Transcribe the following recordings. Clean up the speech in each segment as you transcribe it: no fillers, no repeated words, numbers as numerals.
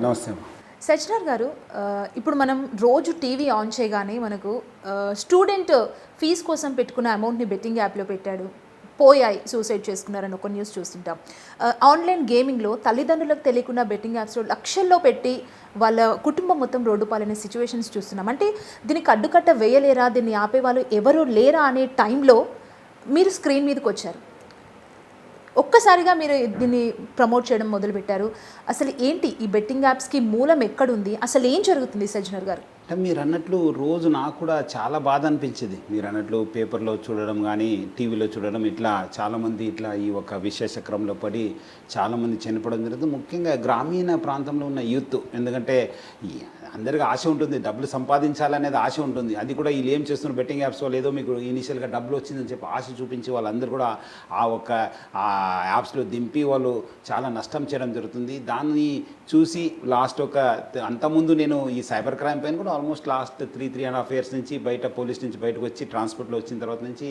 నమస్తే. సజ్జనార్ గారు, ఇప్పుడు మనం రోజు టీవీ ఆన్ చేయగానే మనకు స్టూడెంట్ ఫీజు కోసం పెట్టుకున్న అమౌంట్ని బెట్టింగ్ యాప్లో పెట్టాడు, పోయాయి, సూసైడ్ చేసుకున్నారని ఒక న్యూస్ చూస్తుంటాం. ఆన్లైన్ గేమింగ్లో తల్లిదండ్రులకు తెలియకుండా బెట్టింగ్ యాప్స్లో లక్షల్లో పెట్టి వాళ్ళ కుటుంబం మొత్తం రోడ్డు పాలనే సిచ్యువేషన్స్ చూస్తున్నాం. అంటే దీనికి అడ్డుకట్ట వేయలేరా, దీన్ని ఆపేవాళ్ళు ఎవరు లేరా అనే టైంలో మీరు స్క్రీన్ మీదకి వచ్చారు. ఒక్కసారిగా మీరు దీన్ని ప్రమోట్ చేయడం మొదలుపెట్టారు. అసలు ఏంటి ఈ బెట్టింగ్ యాప్స్కి మూలం ఎక్కడుంది, అసలు ఏం జరుగుతుంది సజ్జనర్ గారు? అంటే మీరు అన్నట్లు రోజు నాకు కూడా చాలా బాధ అనిపించింది. మీరు అన్నట్లు పేపర్లో చూడడం కానీ టీవీలో చూడడం, ఇట్లా చాలామంది ఇట్లా ఈ ఒక విశేషక్రమంలో పడి చాలామంది చనిపోవడం జరుగుతుంది. ముఖ్యంగా గ్రామీణ ప్రాంతంలో ఉన్న యూత్. ఎందుకంటే అందరికీ ఆశ ఉంటుంది, డబ్బులు సంపాదించాలనేది ఆశ ఉంటుంది. అది కూడా వీళ్ళు ఏం చేస్తున్నారు, బెట్టింగ్ యాప్స్ వాళ్ళు ఏదో మీకు ఇనీషియల్గా డబ్బులు వచ్చిందని చెప్పి ఆశ చూపించి వాళ్ళందరూ కూడా ఆ యాప్స్లో దింపి వాళ్ళు చాలా నష్టం చేయడం జరుగుతుంది. దాన్ని చూసి లాస్ట్ అంతకుముందు నేను ఈ సైబర్ క్రైమ్ పైన కూడా ఆల్మోస్ట్ లాస్ట్ 3.5 years నుంచి బయట పోలీస్ నుంచి బయటకు వచ్చి ట్రాన్స్పోర్ట్లో వచ్చిన తర్వాత నుంచి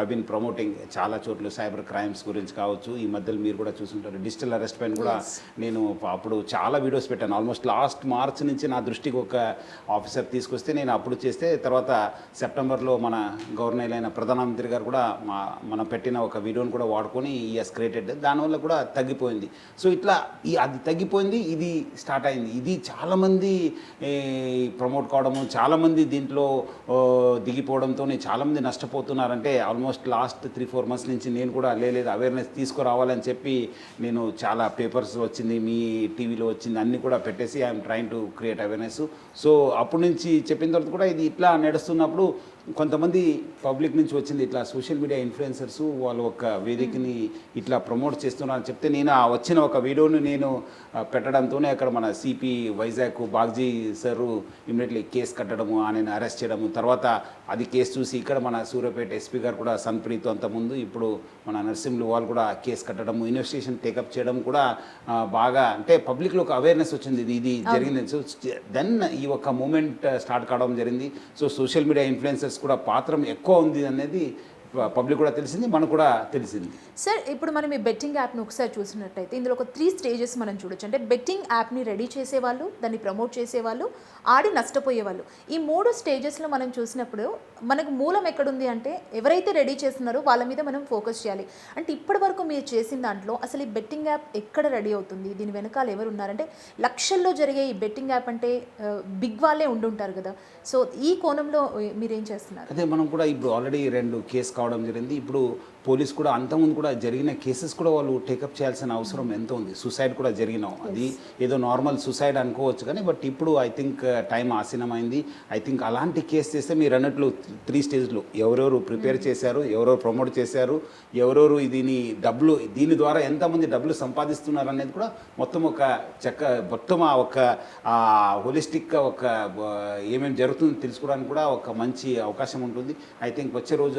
ఐ బీన్ ప్రమోటింగ్ చాలా చోట్ల సైబర్ క్రైమ్స్ గురించి కావచ్చు. ఈ మధ్యలో మీరు కూడా చూసుంటారు, డిజిటల్ అరెస్ట్ పైన కూడా నేను అప్పుడు చాలా వీడియోస్ పెట్టాను. ఆల్మోస్ట్ లాస్ట్ మార్చ్ నుంచి నా దృష్టికి ఒక ఆఫీసర్ తీసుకొస్తే నేను అప్పుడు చేస్తే, తర్వాత సెప్టెంబర్లో మన గవర్నర్ అయిన ప్రధానమంత్రి గారు కూడా మనం పెట్టిన ఒక వీడియోని కూడా వాడుకొని ఈఎస్ క్రియేటెడ్, దానివల్ల కూడా తగ్గిపోయింది. సో ఇట్లా అది తగ్గిపోయింది, ఇది స్టార్ట్ అయింది. ఇది చాలామంది ప్రమోట్ కావడము, చాలామంది దీంట్లో దిగిపోవడంతో చాలామంది నష్టపోతున్నారంటే ఆల్మోస్ట్ లాస్ట్ 3-4 months నుంచి నేను కూడా లేదు అవేర్నెస్ తీసుకురావాలని చెప్పి నేను చాలా పేపర్స్ వచ్చింది, మీ టీవీలో వచ్చింది, అన్నీ కూడా పెట్టేసి I'm trying to create awareness. So అప్పటి నుంచి చెప్పిన తర్వాత కూడా ఇది ఇట్లా నడుస్తున్నప్పుడు కొంతమంది పబ్లిక్ నుంచి వచ్చింది, ఇట్లా సోషల్ మీడియా ఇన్ఫ్లుయెన్సర్స్ వాళ్ళు ఒక వేదికని ఇట్లా ప్రమోట్ చేస్తున్నారని చెప్తే నేను ఆ వచ్చిన ఒక వీడియోని నేను పెట్టడంతోనే అక్కడ మన సిపి వైజాగ్ బాగ్జీ సారు ఇమ్మీడియట్లీ కేసు కట్టడము, ఆయన అరెస్ట్ చేయడము, తర్వాత అది కేసు చూసి ఇక్కడ మన సూర్యాపేట ఎస్పీ గారు కూడా సన్ప్రీత్ అంతకుముందు, ఇప్పుడు మన నర్సింహులు వాళ్ళు కూడా కేసు కట్టడము, ఇన్వెస్టిగేషన్ టేకప్ చేయడం కూడా బాగా, అంటే పబ్లిక్లో ఒక అవేర్నెస్ వచ్చింది ఇది జరిగింది. సో దెన్ ఈ ఒక మూమెంట్ స్టార్ట్ కావడం జరిగింది. సో సోషల్ మీడియా ఇన్ఫ్లుయెన్సర్స్ కూడా పాత్ర ఎక్కువ ఉంది అనేది పబ్లిక్ కూడా తెలిసింది, మనకు కూడా తెలిసింది. సార్, ఇప్పుడు మనం ఈ బెట్టింగ్ యాప్ని ఒకసారి చూసినట్టయితే ఇందులో ఒక 3 stages మనం చూడొచ్చు. అంటే బెట్టింగ్ యాప్ని రెడీ చేసేవాళ్ళు, దాన్ని ప్రమోట్ చేసేవాళ్ళు, ఆడి నష్టపోయేవాళ్ళు. ఈ 3 stagesలో మనం చూసినప్పుడు మనకు మూలం ఎక్కడుంది అంటే ఎవరైతే రెడీ చేస్తున్నారో వాళ్ళ మీద మనం ఫోకస్ చేయాలి. అంటే ఇప్పటి వరకు మీరు చేసిన దాంట్లో అసలు ఈ బెట్టింగ్ యాప్ ఎక్కడ రెడీ అవుతుంది, దీని వెనకాల ఎవరు ఉన్నారంటే లక్షల్లో జరిగే ఈ బెట్టింగ్ యాప్ అంటే బిగ్ వాళ్ళే ఉండుంటారు కదా. సో ఈ కోణంలో మీరేం చేస్తున్నారు? అదే మనం కూడా ఇప్పుడు ఆల్రెడీ 2 కేసు కావడం జరిగింది. ఇప్పుడు పోలీస్ కూడా అంతకుముందు కూడా జరిగిన కేసెస్ కూడా వాళ్ళు టేకప్ చేయాల్సిన అవసరం ఎంతో ఉంది. సూసైడ్ కూడా జరిగినాం, అది ఏదో నార్మల్ సూసైడ్ అనుకోవచ్చు కానీ, బట్ ఇప్పుడు ఐ థింక్ టైం ఆసీనమైంది. ఐ థింక్ అలాంటి కేసు చేస్తే మీరు అన్నట్లు 3 stagesలో ఎవరెవరు ప్రిపేర్ చేశారు, ఎవరెవరు ప్రమోట్ చేశారు, ఎవరెవరు దీని ద్వారా ఎంతమంది డబ్బులు సంపాదిస్తున్నారు అనేది కూడా మొత్తం మొత్తం ఒక హోలిస్టిక్గా ఏమేమి జరుగుతుందో తెలుసుకోవడానికి కూడా ఒక మంచి అవకాశం ఉంటుంది. ఐ థింక్ వచ్చే రోజు